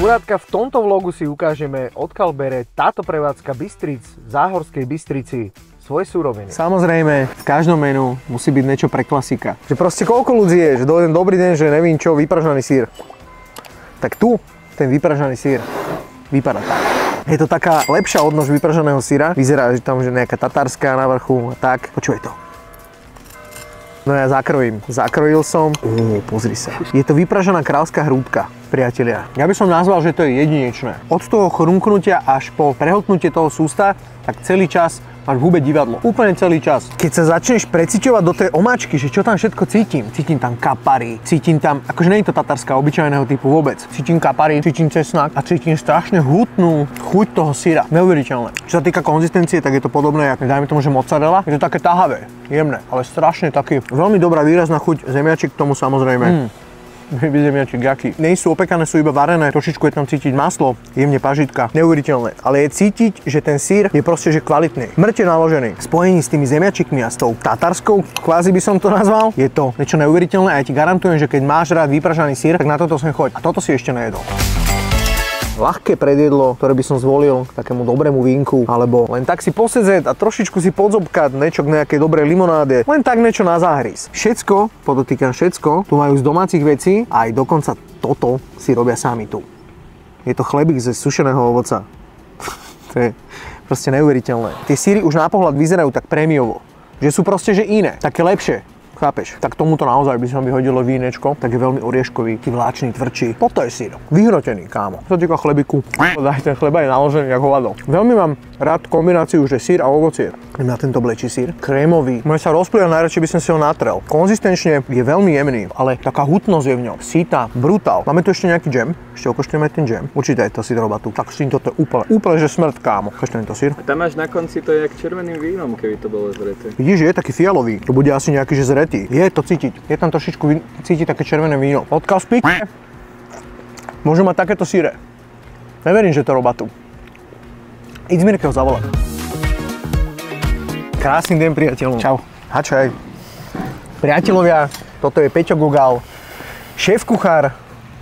Urátka, v tomto vlogu si ukážeme, odkiaľ bere táto prevádzka Bystric v Záhorskej Bystrici svoje suroviny. Samozrejme, v každom menu musí byť niečo pre klasika. Že proste koľko ľudí je, že dojde dobrý deň, že nevím čo, vypražaný syr. Tak tu ten vypražaný syr vypadá tak. Je to taká lepšia odnož vypražaného syra. Vyzerá, že tam je nejaká tatárska na vrchu a tak. Počuj to. No ja zakrojím. Zakrojil som. Pozri sa. Je to vypražená kráľská hrúdka, priatelia. Ja by som nazval, že to je jedinečné. Od toho chrumknutia až po prehltnutie toho sústa, tak celý čas máš v hube divadlo. Úplne celý čas. Keď sa začneš preciťovať do tej omáčky, že čo tam všetko cítim. Cítim tam kapary, cítim tam, akože nie je to tatárska obyčajného typu vôbec. Cítim kapary, cítim cesnak a cítim strašne hutnú chuť toho syra. Neuveriteľné. Čo sa týka konzistencie, tak je to podobné, ako dajme tomu, že mozzarella. Je to také tahavé, jemné, ale strašne taký veľmi dobrá výrazná chuť zemiačik k tomu samozrejme. Zemiačik, jaký. Nie sú opekané, sú iba varené, trošičku je tam cítiť maslo, jemne pažitka, neuveriteľné. Ale je cítiť, že ten syr je proste že kvalitný. Mŕte naložený. V spojení s tými zemiačikmi a s tou tatárskou, kvázi by som to nazval, je to niečo neuveriteľné a ja ti garantujem, že keď máš rád vypražaný syr, tak na toto sem choď. A toto si ešte nejedol. Ľahké predjedlo, ktoré by som zvolil k takému dobrému vínku, alebo len tak si posedzieť a trošičku si podzobkať niečo k nejakej dobrej limonáde, len tak niečo na záhryz. Všetko, podotýkam všetko, tu majú z domácich vecí a aj dokonca toto si robia sami tu. Je to chlebík ze sušeného ovoca. To je proste neuveriteľné. Tie syry už na pohľad vyzerajú tak prémiovo, že sú proste že iné, také lepšie. Chápeš? Tak tomuto naozaj by som vyhodilo vínečko, tak je veľmi orieškový, taký vláčný, tvrdší. Toto je syr. Vyhrotený, kámo. Čo týka chlebiku, daj ten chleba je naložený ako hovado. Veľmi mám rád kombináciu, že syr a ovocie. Na tento blečí syr, krémový. Môže sa rozplývať, najradšej by som si ho natrel. Konzistenčne je veľmi jemný, ale taká hutnosť je v ňom. Síta, brutál. Máme tu ešte nejaký džem. Ešte okoštujeme ten džem. Určite je to sidrobatu. Tak s týmto to je úplne že smrť, kámo. Koštujem to syr. A tam máš na konci to jak červeným vínom, keby to bolo zreté. Vidíš, je taký fialový. To bude asi nejaký že zretý. Je to cítiť. Je tam trošičku cítiť také červené víno. Odkiaľ spíť? Môžu mať takéto syre. Neverím, že to robá tu. Idź mi ho zavolať. Krásny deň, priateľom. Čau. Hačaj. Priateľovia, toto je Peťo Gugal, šéf-kuchár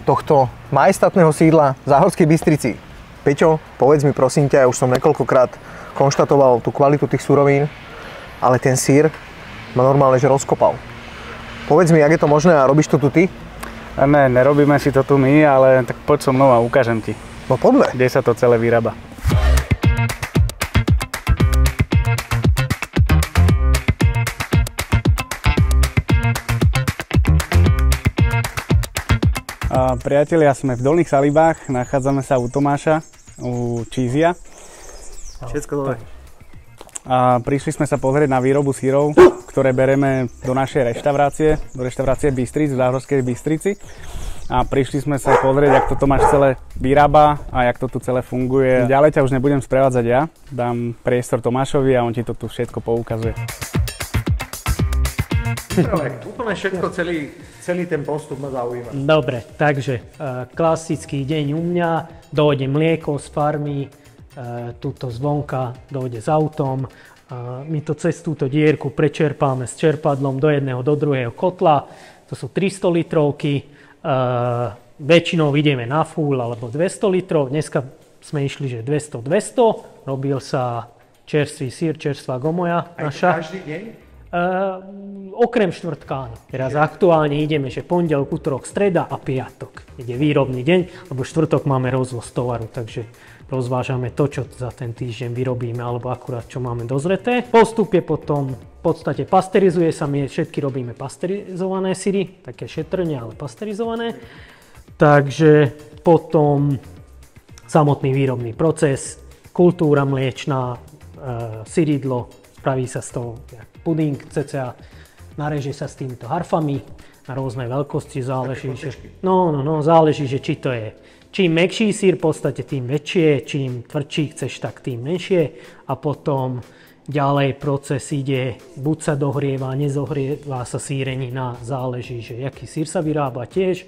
tohto majestátneho sídla v Záhorskej Bystrici. Peťo, povedz mi prosím ťa, ja už som niekoľkokrát konštatoval tú kvalitu tých surovín, ale ten sír ma normálne že rozkopal. Povedz mi, jak je to možné a robíš to tu ty? Ne, nerobíme si to tu my, ale tak poď so mnou a ukážem ti. No poďme. Kde sa to celé vyrába. Priatelia, sme v Dolných Salibách, nachádzame sa u Tomáša, u Čízia. Všetko dobré. A prišli sme sa pozrieť na výrobu syrov, ktoré bereme do našej reštaurácie, do reštaurácie Bystric v Záhorskej Bystrici. A prišli sme sa pozrieť, jak to Tomáš celé vyrába a jak to tu celé funguje. Ďalej ťa už nebudem sprevádzať ja, dám priestor Tomášovi a on ti to tu všetko poukazuje. Úplne všetko, celý ten postup ma zaujíma. Dobre, takže klasický deň u mňa, dojde mlieko z farmy, tuto zvonka dojde s autom, my to cez túto dierku prečerpáme s čerpadlom do jedného, do druhého kotla, to sú 300 litrovky, väčšinou ideme na full alebo 200 litrov, dneska sme išli, že 200, robil sa čerstvý syr, čerstvá gomoja naša. Každý deň? Okrem štvrtka, áno. Teraz aktuálne ideme, že pondelok, utorok, streda a piatok. Ide výrobný deň, lebo štvrtok máme rozvoz tovaru, takže rozvážame to, čo za ten týždeň vyrobíme, alebo akurát čo máme dozreté. Postup je potom, v podstate pasterizuje sa, my všetky robíme pasterizované syry, také šetrne, ale pasterizované. Takže potom samotný výrobný proces, kultúra mliečná, syridlo, spraví sa z toho puding cca, nareže sa s týmito harfami na rôzne veľkosti, záleží, že, záleží, že či to je. Čím mäkší syr, v podstate tým väčšie, čím tvrdší chceš, tak tým menšie. A potom ďalej proces ide, buď sa dohrieva, nezohrieva sa sírenina, záleží, že aký syr sa vyrába tiež.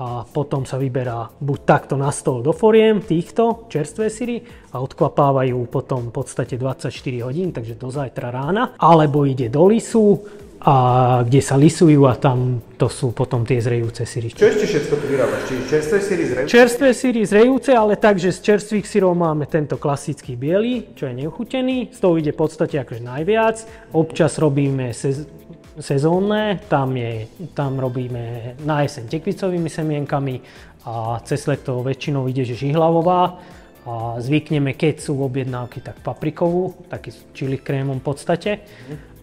A potom sa vyberá buď takto na stôl do foriem týchto čerstvé syry a odkvapávajú potom v podstate 24 hodín, takže do zajtra rána. Alebo ide do lisu, a kde sa lisujú a tam to sú potom tie zrejúce syry. Čo ešte všetko tu vyrábaš? Čiže čerstvé syry zrejúce? Čerstvé syry zrejúce, ale takže z čerstvých syrov máme tento klasický biely, čo je neuchutený. Z toho ide v podstate akože najviac. Občas robíme sezónne, tam robíme na jeseň tekvicovými semienkami a cez leto väčšinou ide, že žihlavová. A zvykneme, keď sú objednávky, tak paprikovú, taký čili krémom v podstate.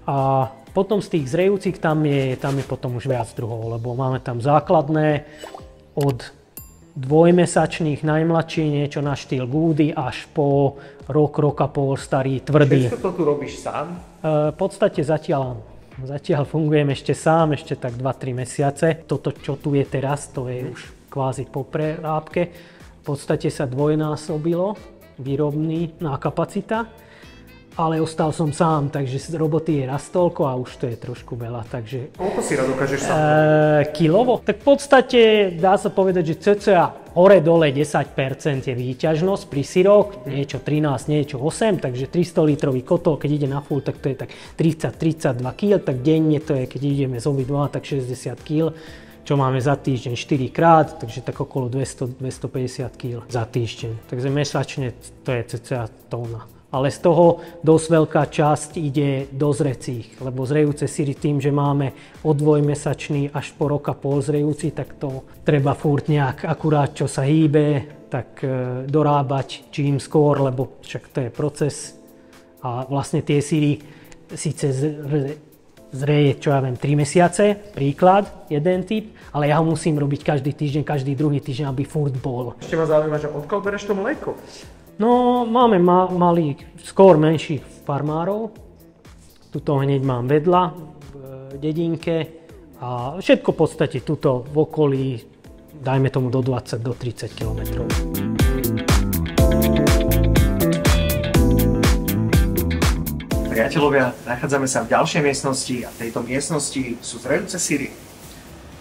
A potom z tých zrejúcich tam je potom už viac druhov, lebo máme tam základné od dvojmesačných, najmladší, niečo na štýl Goody, až po rok a pol starý, tvrdý. Všetko to tu robíš sám? V podstate zatiaľ áno. Zatiaľ fungujem ešte sám, ešte tak 2-3 mesiace. Toto, čo tu je teraz, to je už kvázi po prerábke. V podstate sa dvojnásobilo výrobná kapacita, ale ostal som sám, takže roboty je raz toľko a už to je trošku veľa. Takže, koľko syra dokážeš sám? Kilovo? Tak v podstate dá sa povedať, že cca hore-dole 10% je výťažnosť pri syroch, niečo 13, niečo 8, takže 300 litrový kotol, keď ide na full, tak to je tak 30-32 kg, tak denne to je, keď ideme z obidva, tak 60 kg. Čo máme za týždeň 4 krát, takže tak okolo 200-250 kg za týždeň. Takže mesačne to je cca tóna. Ale z toho dosť veľká časť ide do zrecích, lebo zrejúce syry tým, že máme od dvojmesačný až po rok a pol zrejúci, tak to treba furt nejak akurát čo sa hýbe, tak dorábať čím skôr, lebo však to je proces. A vlastne tie syry síce zreje, čo ja viem, 3 mesiace, príklad, jeden typ, ale ja ho musím robiť každý týždeň, každý druhý týždeň, aby furt bol. Ešte ma zaujíma, že odkiaľ bereš to mlieko? No, máme malých, skôr menších farmárov. Tuto hneď mám vedľa, v dedinke a všetko v podstate tuto v okolí, dajme tomu do 20 do 30 kilometrov. Priatelovia, nachádzame sa v ďalšej miestnosti a v tejto miestnosti sú zrejúce syry.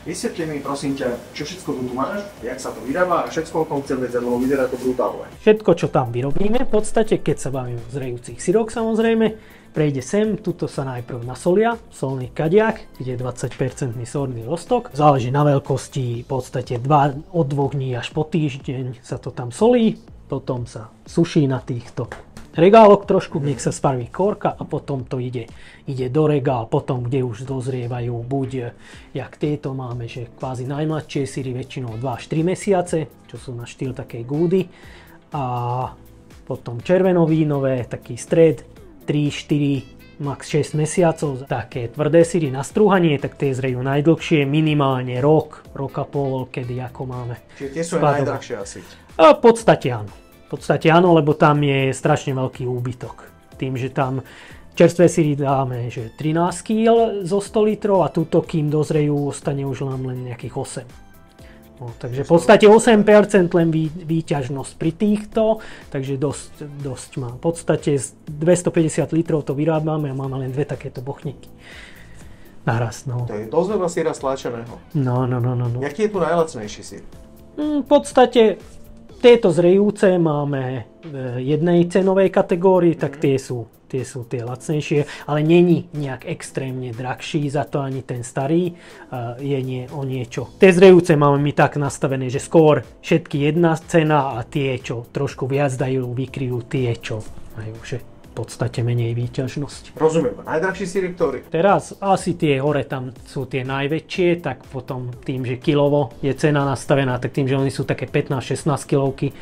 Vysvetli mi, prosím ťa, čo všetko tu máš, jak sa to vyrába a všetko o tom chcem vedieť, lebo vyzerá to brutálne. Všetko, čo tam vyrobíme, v podstate, keď sa bavíme o zrejúcich syroch samozrejme, prejde sem, tuto sa najprv nasolia, solný kadiak, kde je 20% solný roztok. Záleží na veľkosti, v podstate od 2 dní až po týždeň sa to tam solí, potom sa suší na týchto regálok trošku, nech sa spraví korka a potom to ide do regál, potom kde už dozrievajú buď, jak tieto máme, že kvázi najmladšie syry väčšinou 2 až 3 mesiace, čo sú na štýl takej Goody, a potom červenovínové, taký stred 3, 4, max 6 mesiacov. Také tvrdé syry na strúhanie, tak tie zrejú najdlhšie, minimálne rok a pol, kedy ako máme. Čiže tie sú aj najdrahšie asi? A v podstate áno. V podstate áno, lebo tam je strašne veľký úbytok. Tým, že tam čerstvé syry dáme že 13 kg zo 100 litrov a tuto, kým dozrejú, ostane už len nejakých 8. No, takže v podstate 8% len výťažnosť pri týchto, takže dosť má. V podstate z 250 litrov to vyrábame a máme len 2 takéto bochníky naraz. No. To je dosť veľa syra stláčaného. No. Jaký je tu najlacnejší syr? V podstate tieto zrejúce máme v jednej cenovej kategórii, tak tie sú tie lacnejšie, ale není nejak extrémne drahší, za to ani ten starý je o niečo. Tie zrejúce máme my tak nastavené, že skôr všetky jedna cena a tie, čo trošku viac dajú, vykryjú tie, čo majú že v podstate menej výťažnosť. Rozumiem. Najdrahší syry ktorý? Teraz asi tie hore tam sú tie najväčšie, tak potom tým, že kilovo je cena nastavená, tak tým, že oni sú také 15-16 kilovky,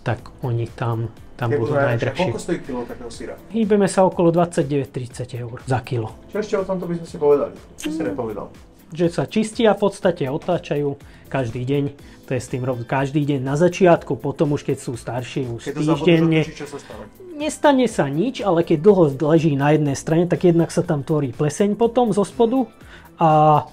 tak oni tam budú najdrahšie. Koľko stojí kilo takého syra? Hýbeme sa okolo 29-30 eur za kilo. Čo ešte o tomto by sme si povedali? Čo si nepovedal? Že sa čistia, v podstate otáčajú každý deň. To je s tým robiť každý deň na začiatku, potom už keď sú starší, už týždenne. Čo sa stane? Nestane sa nič, ale keď dlho leží na jednej strane, tak jednak sa tam tvorí pleseň potom zo spodu a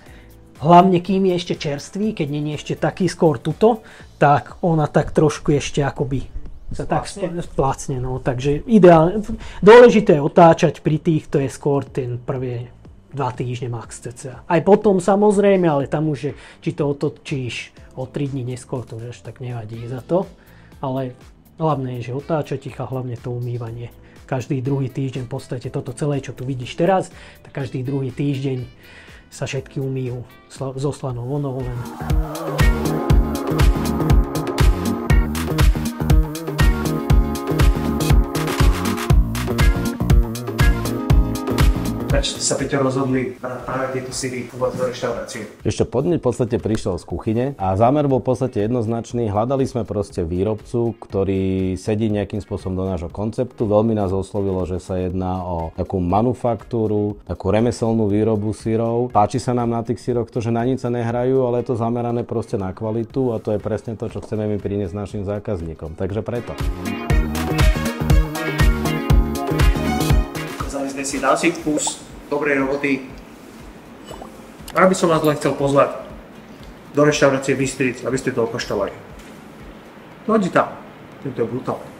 hlavne kým je ešte čerstvý, keď nie je ešte taký skôr tuto, tak ona tak trošku ešte akoby sa tak splácne. No, takže ideálne. Dôležité je otáčať pri tých, to je skôr ten prvé 2 týždne max cca. Aj potom samozrejme, ale tam už, či to otočíš o 3 dní neskôr, to už tak nevadí za to. Ale hlavné je, že otáčať ich a hlavne to umývanie. každý druhý týždeň v podstate toto celé, čo tu vidíš teraz, tak každý druhý týždeň sa všetky umýjú so slanou vodou len. Prečo sa Peťo rozhodli práve tieto syry uvať do reštaurácie? Ešte podneť v podstate prišiel z kuchyne a zámer bol v podstate jednoznačný. Hľadali sme proste výrobcu, ktorý sedí nejakým spôsobom do nášho konceptu. Veľmi nás oslovilo, že sa jedná o takú manufaktúru, takú remeselnú výrobu syrov. Páči sa nám na tých syroch to, že na nič sa nehrajú, ale je to zamerané proste na kvalitu a to je presne to, čo chceme my priniesť našim zákazníkom. Takže preto. Si dal si kus dobrej roboty. A by som vás len chcel pozvať do reštaurácie Bystric, aby ste to okoštovali. Poďte tam, to je brutálne.